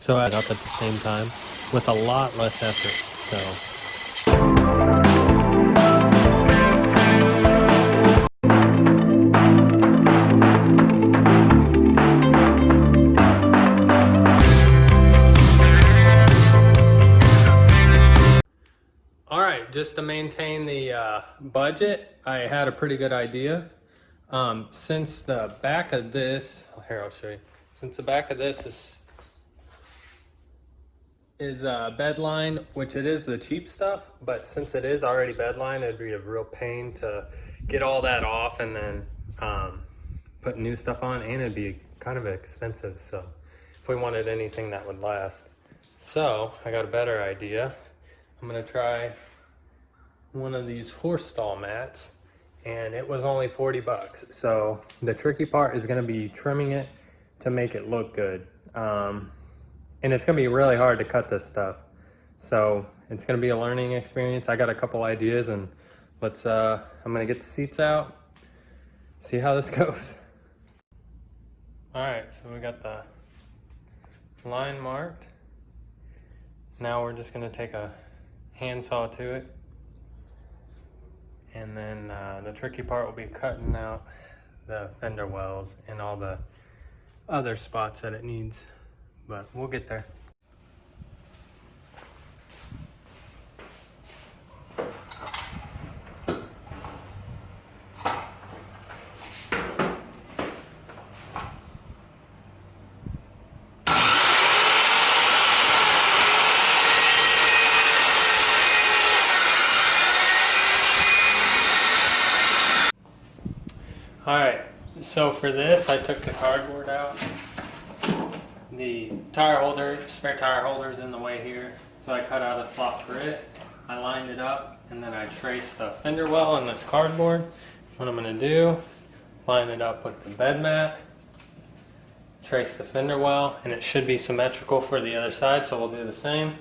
so I got up at the same time with a lot less effort. So alright, just to maintain the budget, I had a pretty good idea. Since the back of this, here I'll show you. Since the back of this is bed line, which it is the cheap stuff, but since it is already bed line, it'd be a real pain to get all that off and then put new stuff on, and it'd be kind of expensive. So if we wanted anything that would last, so I got a better idea. I'm gonna try one of these horse stall mats, and it was only 40 bucks. So the tricky part is gonna be trimming it to make it look good. And it's gonna be really hard to cut this stuff. So it's gonna be a learning experience. I got a couple ideas, and let's, I'm gonna get the seats out, see how this goes. All right, so we got the line marked. Now we're just gonna take a handsaw to it. And then the tricky part will be cutting out the fender wells and all the other spots that it needs, but we'll get there. Alright, so for this I took the cardboard out. The tire holder, spare tire holder is in the way here, so I cut out a slot for it. I lined it up, and then I traced the fender well on this cardboard. What I'm going to do, line it up with the bed mat, trace the fender well, and it should be symmetrical for the other side, so we'll do the same.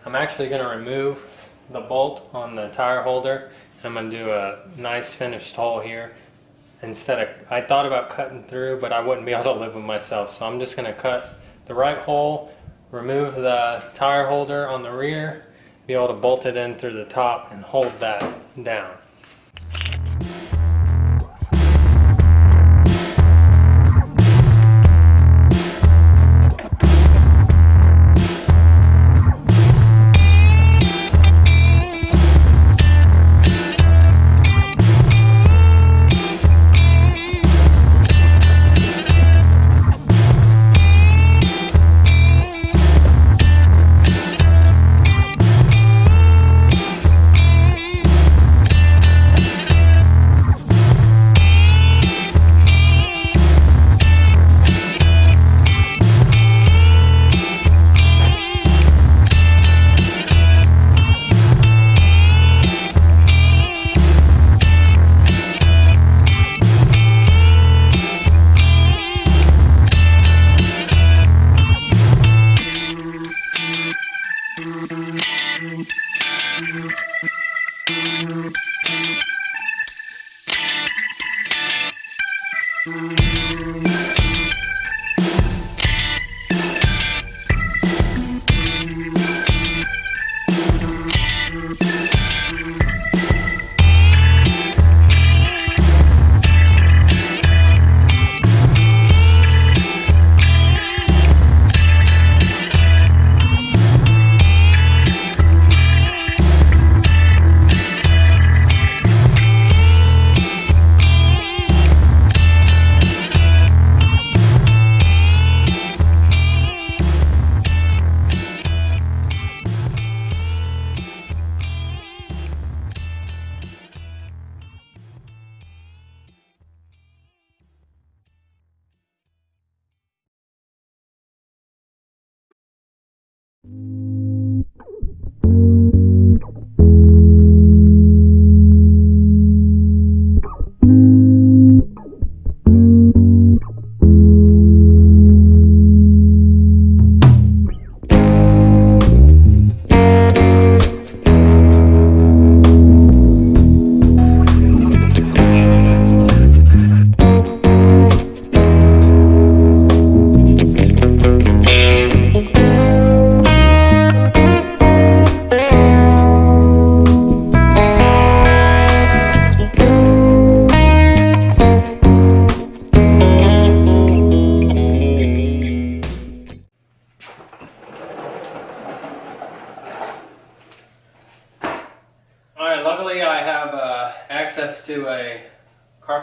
I'm actually going to remove the bolt on the tire holder, and I'm going to do a nice finished hole here. Instead of, I thought about cutting through, but I wouldn't be able to live with myself, so I'm just going to cut the right hole, remove the tire holder on the rear, be able to bolt it in through the top and hold that down.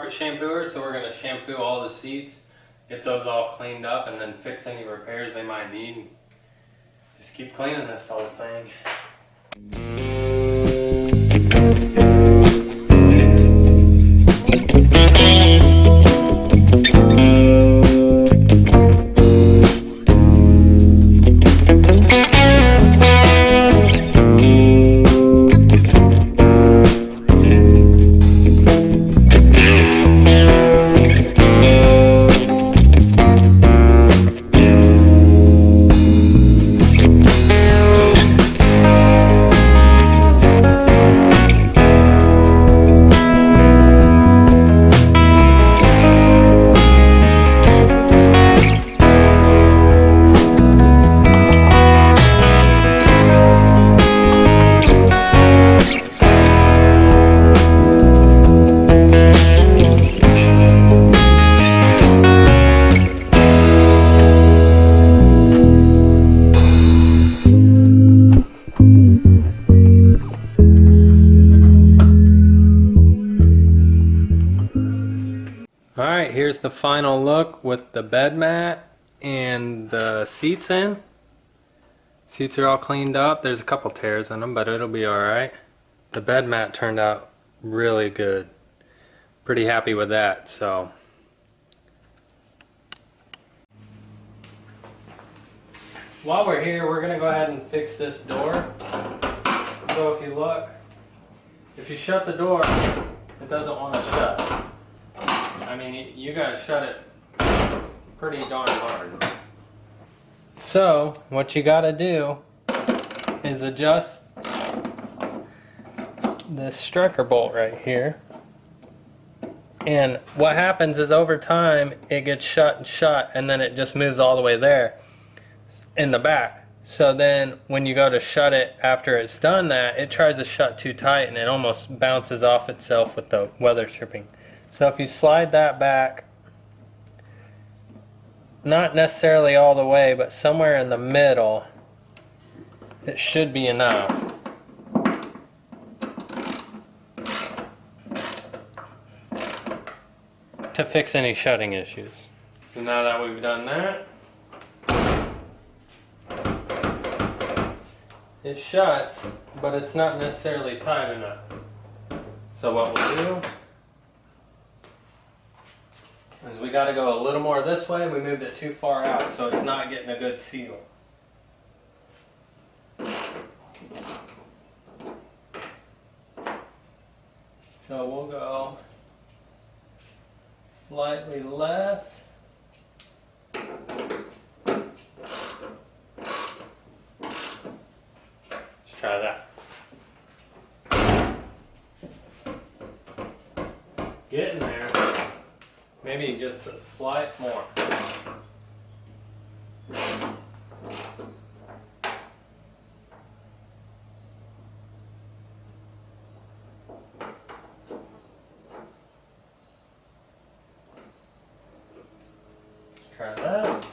carpet shampooer, so we're going to shampoo all the seats, get those all cleaned up, and then fix any repairs they might need. Just keep cleaning this whole thing. Alright, here's the final look with the bed mat and the seats in. Seats are all cleaned up. There's a couple tears in them, but it'll be alright. The bed mat turned out really good. Pretty happy with that, so. While we're here, we're going to go ahead and fix this door. So if you look, if you shut the door, it doesn't want to shut. I mean, you gotta shut it pretty darn hard. So, what you gotta do is adjust this striker bolt right here. And what happens is over time, it gets shut and shut, and then it just moves all the way there in the back. So then, when you go to shut it after it's done that, it tries to shut too tight, and it almost bounces off itself with the weather stripping. So if you slide that back, not necessarily all the way, but somewhere in the middle, it should be enough. To fix any shutting issues. So now that we've done that, it shuts, but it's not necessarily tight enough. So what we'll do is we got to go a little more this way. We moved it too far out, so it's not getting a good seal. So we'll go slightly less. Let's try that. Getting there. Maybe just a slight more. Try that.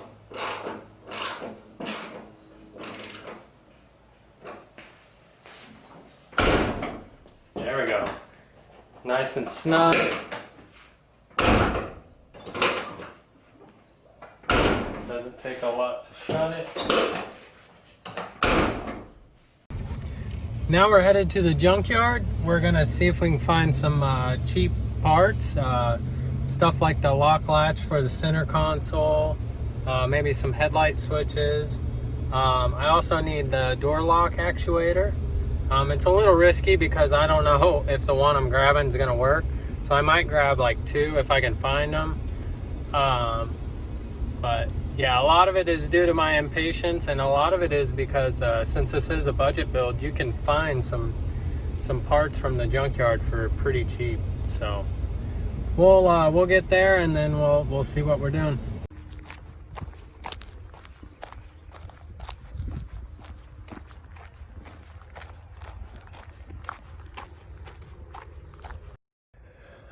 There we go. Nice and snug. Doesn't take a lot to shut it. Now we're headed to the junkyard. We're gonna see if we can find some cheap parts, stuff like the lock latch for the center console, maybe some headlight switches. I also need the door lock actuator. It's a little risky because I don't know if the one I'm grabbing is gonna work, so I might grab like two if I can find them. But yeah, a lot of it is due to my impatience, and a lot of it is because since this is a budget build, you can find some parts from the junkyard for pretty cheap. So we'll get there, and then we'll see what we're doing.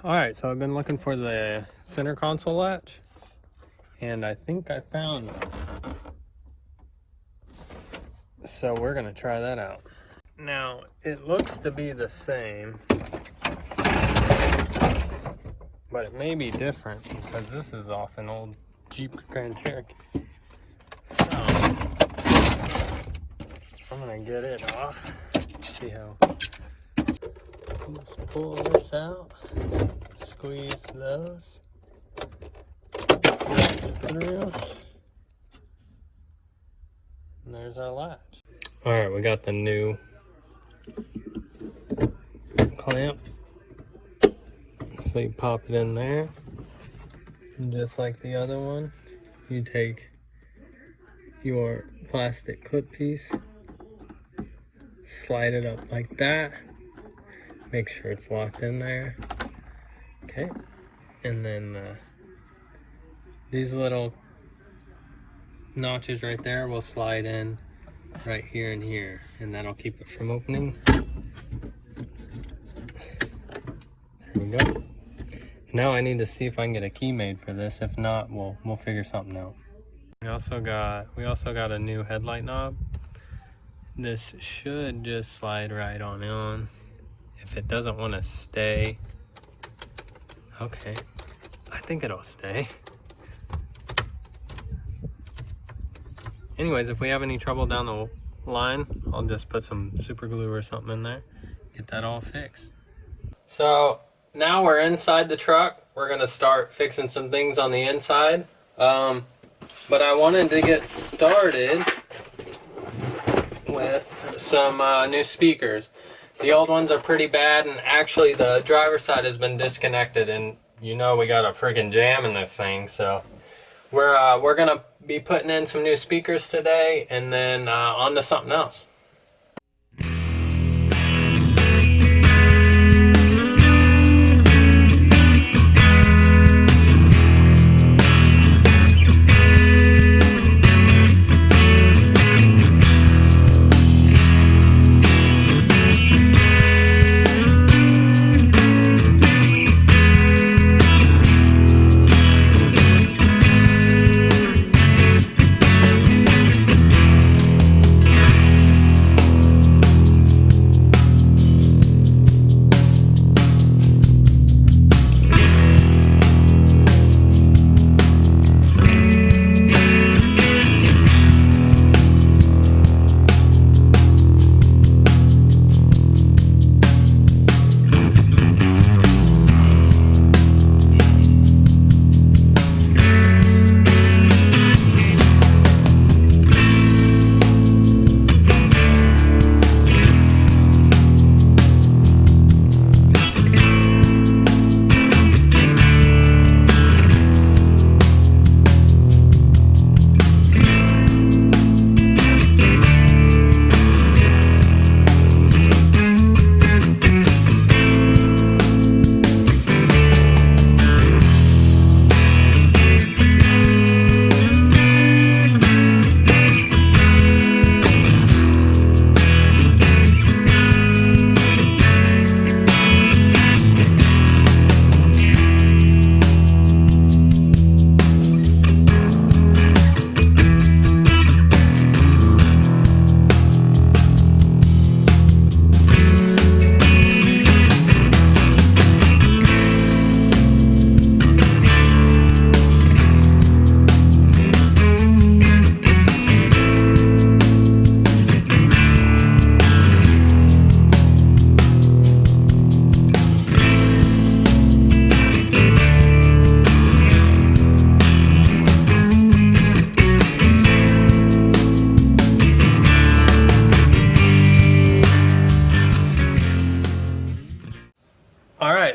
Alright, so I've been looking for the center console latch, and I think I found one. So we're gonna try that out. Now, it looks to be the same. but it may be different because this is off an old Jeep Grand Cherokee. So I'm gonna get it off. See how. Just pull this out, squeeze those through, and there's our latch. All right, we got the new clamp. So you pop it in there, and just like the other one, you take your plastic clip piece, slide it up like that, make sure it's locked in there. Okay, and then these little notches right there will slide in right here and here, and that'll keep it from opening. There we go. Now I need to see if I can get a key made for this. If not, we'll figure something out. We also got a new headlight knob. This should just slide right on in. If it doesn't want to stay, okay, I think it'll stay. Anyways, if we have any trouble down the line, I'll just put some super glue or something in there, get that all fixed. So now we're inside the truck. We're gonna start fixing some things on the inside. But I wanted to get started with some new speakers. The old ones are pretty bad, and actually the driver's side has been disconnected, and you know we got a friggin' jam in this thing. So we're gonna be putting in some new speakers today, and then on to something else.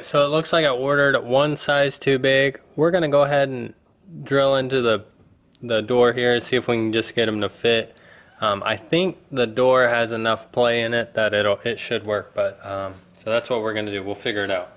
So it looks like I ordered one size too big. We're gonna go ahead and drill into the door here and see if we can just get them to fit. I think the door has enough play in it that it should work, but so that's what we're gonna do. We'll figure it out.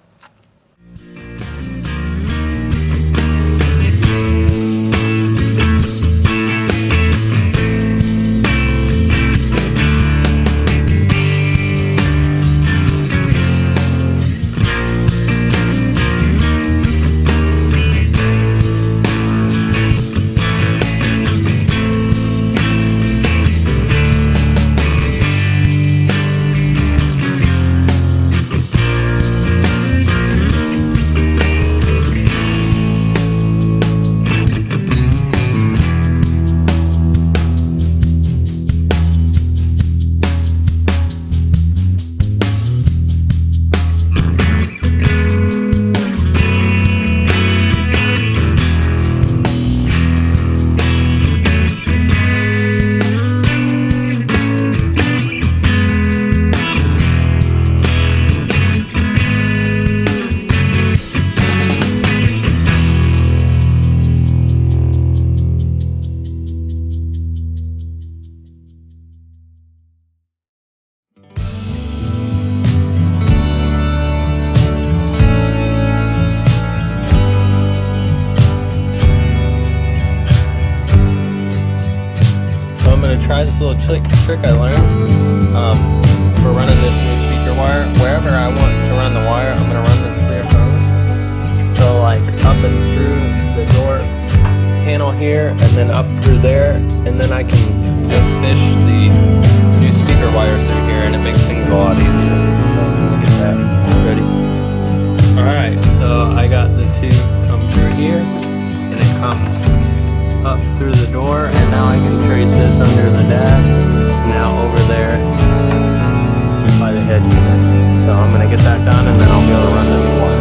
try this little trick I learned for running this new speaker wire. Wherever I want to run the wire, I'm going to run this clear hose. So like up and through the door panel here, and then up through there, and then I can just fish the new speaker wire through here, and it makes things a lot easier. So look at that. Ready? Alright, so I got the tube come through here, and it comes up through the door, and now I can trace this under the dash, now over there by the head unit. So I'm going to get that done, and then I'll be able to run the new wire.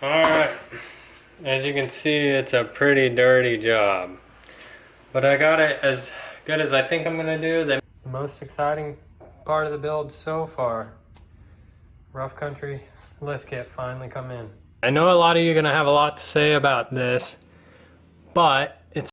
Alright, as you can see, it's a pretty dirty job, but I got it as good as I think I'm going to do. The most exciting part of the build so far, rough country lift kit finally come in. I know a lot of you are going to have a lot to say about this, but it's